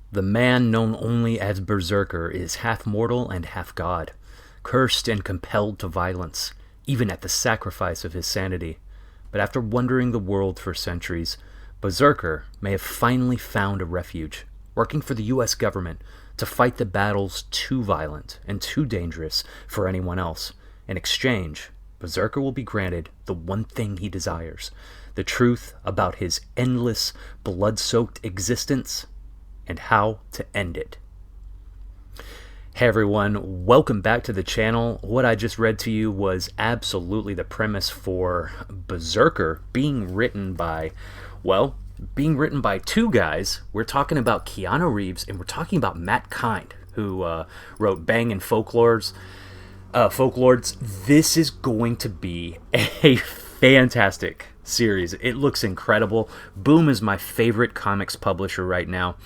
The man known only as Berzerker is half mortal and half god, cursed and compelled to violence, even at the sacrifice of his sanity. But after wandering the world for centuries, Berzerker may have finally found a refuge, working for the US government to fight the battles too violent and too dangerous for anyone else. In exchange, Berzerker will be granted the one thing he desires: the truth about his endless, blood-soaked existence and how to end it. Hey everyone, welcome back to the channel. What I just read to you was absolutely the premise for Berzerker being written by two guys. We're talking about Keanu Reeves and we're talking about Matt Kindt, who wrote Bang and Folklords. This is going to be a fantastic series. It looks incredible. Boom is my favorite comics publisher right now.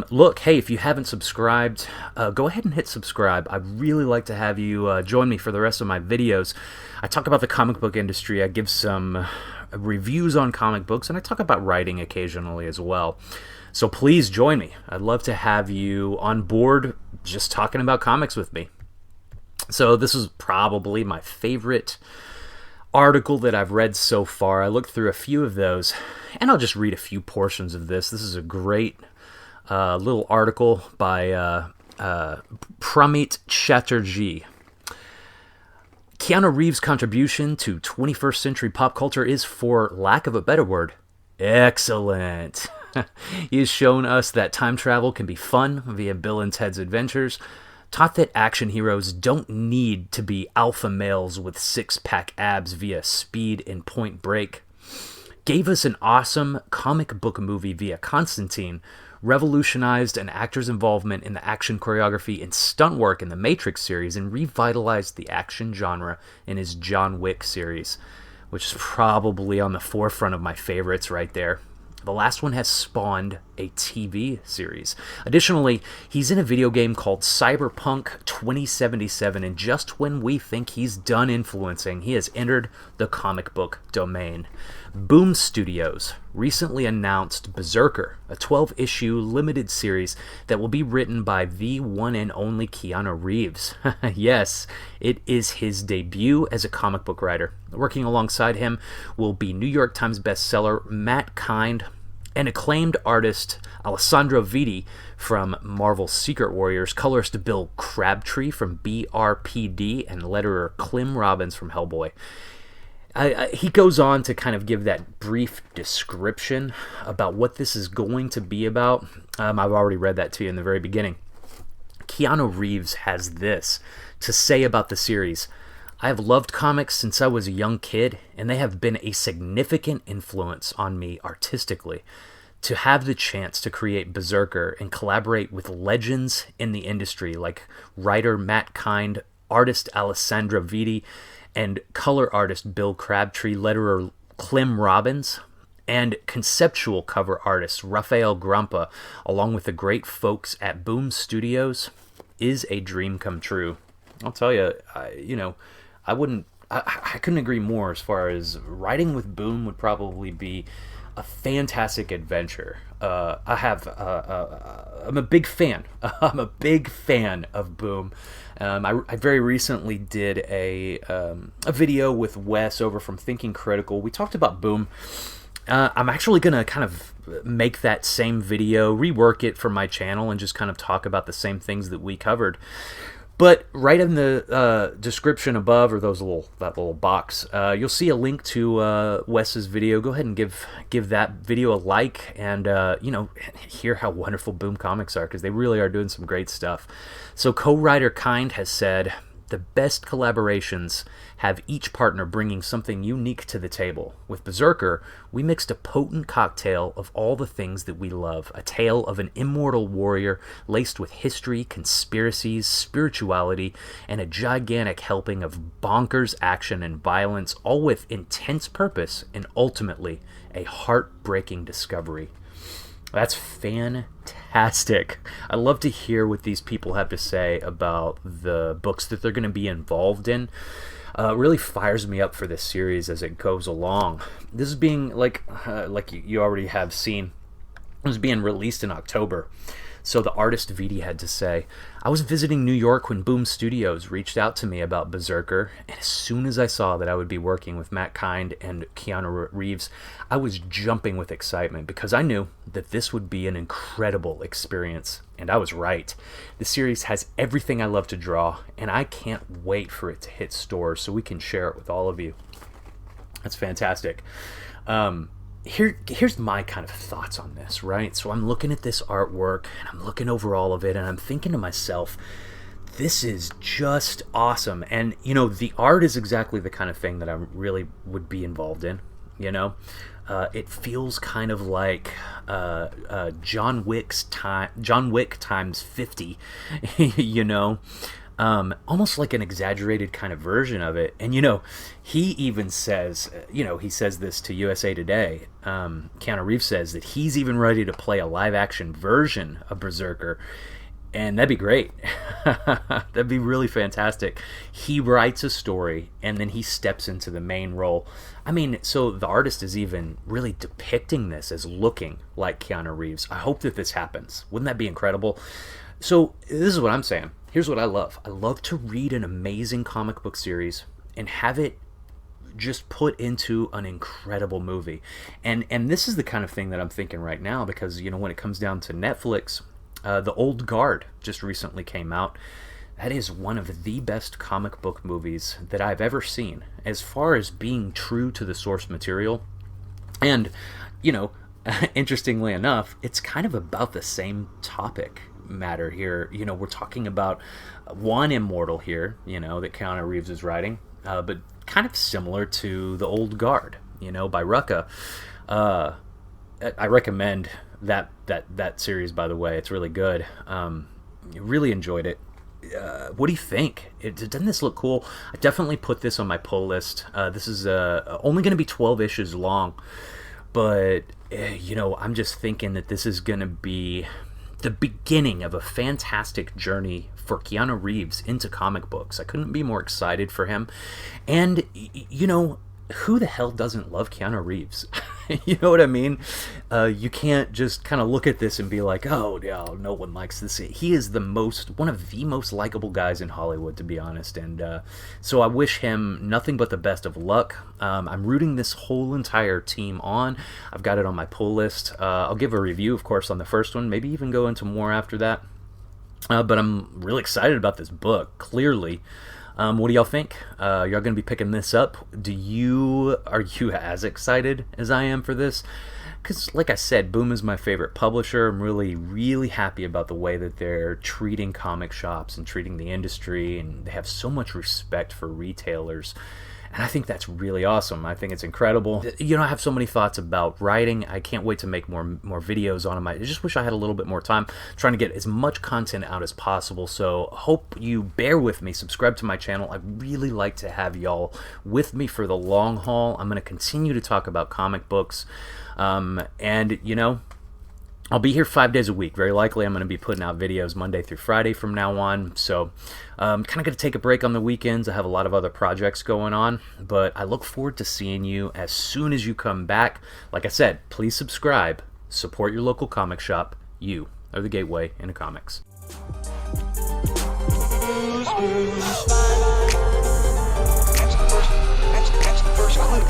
Look, hey, if you haven't subscribed, go ahead and hit subscribe. I'd really like to have you join me for the rest of my videos. I talk about the comic book industry. I give some reviews on comic books, and I talk about writing occasionally as well. So please join me. I'd love to have you on board just talking about comics with me. So this is probably my favorite article that I've read so far. I looked through a few of those, and I'll just read a few portions of this. This is a great little article by Pramit Chatterjee. Keanu Reeves' contribution to 21st century pop culture is, for lack of a better word, excellent. He has shown us that time travel can be fun via Bill and Ted's Adventures, taught that action heroes don't need to be alpha males with six-pack abs via Speed and Point Break, gave us an awesome comic book movie via Constantine, revolutionized an actor's involvement in the action choreography and stunt work in the Matrix series, and revitalized the action genre in his John Wick series, which is probably on the forefront of my favorites right there. The last one has spawned a TV series. Additionally, he's in a video game called Cyberpunk 2077, and just when we think he's done influencing, he has entered the comic book domain. Boom Studios recently announced Berzerker, a 12-issue limited series that will be written by the one and only Keanu Reeves. Yes, it is his debut as a comic book writer. Working alongside him will be New York Times bestseller Matt Kindt and acclaimed artist Alessandro Vitti from Marvel's Secret Warriors, colorist Bill Crabtree from BRPD, and letterer Clem Robins from Hellboy. He goes on to kind of give that brief description about what this is going to be about. I've already read that to you in the very beginning. Keanu Reeves has this to say about the series: I have loved comics since I was a young kid, and they have been a significant influence on me artistically. To have the chance to create Berzerker and collaborate with legends in the industry like writer Matt Kindt, artist Alessandro Vitti, and color artist Bill Crabtree, letterer Clem Robins, and conceptual cover artist Rafael Grampa, along with the great folks at Boom Studios, is a dream come true. I'll tell you, I couldn't agree more. As far as writing with Boom would probably be a fantastic adventure. I'm a big fan. I'm a big fan of Boom. I very recently did a video with Wes over from Thinking Critical. We talked about Boom. I'm actually going to kind of make that same video, rework it for my channel, and just kind of talk about the same things that we covered. But right in the description above, or that little box, you'll see a link to Wes's video. Go ahead and give that video a like, and hear how wonderful Boom Comics are, because they really are doing some great stuff. So co-writer Kindt has said, the best collaborations have each partner bringing something unique to the table. With Berzerker, we mixed a potent cocktail of all the things that we love, a tale of an immortal warrior laced with history, conspiracies, spirituality, and a gigantic helping of bonkers action and violence, all with intense purpose and ultimately a heartbreaking discovery. That's fantastic. I love to hear what these people have to say about the books that they're going to be involved in. Really fires me up for this series as it goes along. This is being, like you already have seen, it was being released in October. So the artist Vitti had to say, I was visiting New York when Boom Studios reached out to me about Berzerker, and as soon as I saw that I would be working with Matt Kindt and Keanu Reeves, I was jumping with excitement because I knew that this would be an incredible experience. And I was right. The series has everything I love to draw, and I can't wait for it to hit stores so we can share it with all of you. That's fantastic. Here's my kind of thoughts on this, right? So I'm looking at this artwork, and I'm looking over all of it, and I'm thinking to myself, this is just awesome. And, you know, the art is exactly the kind of thing that I really would be involved in, you know? It feels kind of like John Wick times 50, you know, almost like an exaggerated kind of version of it. And, you know, he even says, he says this to USA Today. Keanu Reeves says that he's even ready to play a live action version of Berzerker. And that'd be great. That'd be really fantastic. He writes a story, and then he steps into the main role. I mean, so the artist is even really depicting this as looking like Keanu Reeves. I hope that this happens. Wouldn't that be incredible? So this is what I'm saying. Here's what I love. I love to read an amazing comic book series and have it just put into an incredible movie. And this is the kind of thing that I'm thinking right now because, you know, when it comes down to Netflix, The Old Guard just recently came out. That is one of the best comic book movies that I've ever seen as far as being true to the source material. And, you know, interestingly enough, it's kind of about the same topic matter here. You know, we're talking about one immortal here, you know, that Keanu Reeves is writing, but kind of similar to The Old Guard, you know, by Rucka. I recommend that series, by the way. It's really good. Really enjoyed it. What do you think? Doesn't this look cool? I definitely put this on my pull list. This is only going to be 12 issues long, but you know, I'm just thinking that this is going to be the beginning of a fantastic journey for Keanu Reeves into comic books. I couldn't be more excited for him. And you know, who the hell doesn't love Keanu Reeves? You know what I mean? You can't just kind of look at this and be like, oh, no one likes this. He is one of the most likable guys in Hollywood, to be honest. And so I wish him nothing but the best of luck. I'm rooting this whole entire team on. I've got it on my pull list. I'll give a review, of course, on the first one, maybe even go into more after that. But I'm really excited about this book, clearly. What do y'all think? Y'all gonna be picking this up? Are you as excited as I am for this? Because, like I said, Boom is my favorite publisher. I'm really, really happy about the way that they're treating comic shops and treating the industry, and they have so much respect for retailers. And I think that's really awesome. I think it's incredible. You know, I have so many thoughts about writing. I can't wait to make more videos on them. I just wish I had a little bit more time trying to get as much content out as possible. So hope you bear with me. Subscribe to my channel. I'd really like to have y'all with me for the long haul. I'm going to continue to talk about comic books. And, you know, I'll be here 5 days a week. Very likely I'm going to be putting out videos Monday through Friday from now on. So I'm kind of going to take a break on the weekends. I have a lot of other projects going on. But I look forward to seeing you as soon as you come back. Like I said, please subscribe. Support your local comic shop. You are the gateway into comics. That's the first clue.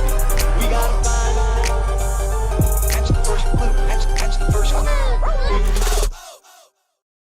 We gotta find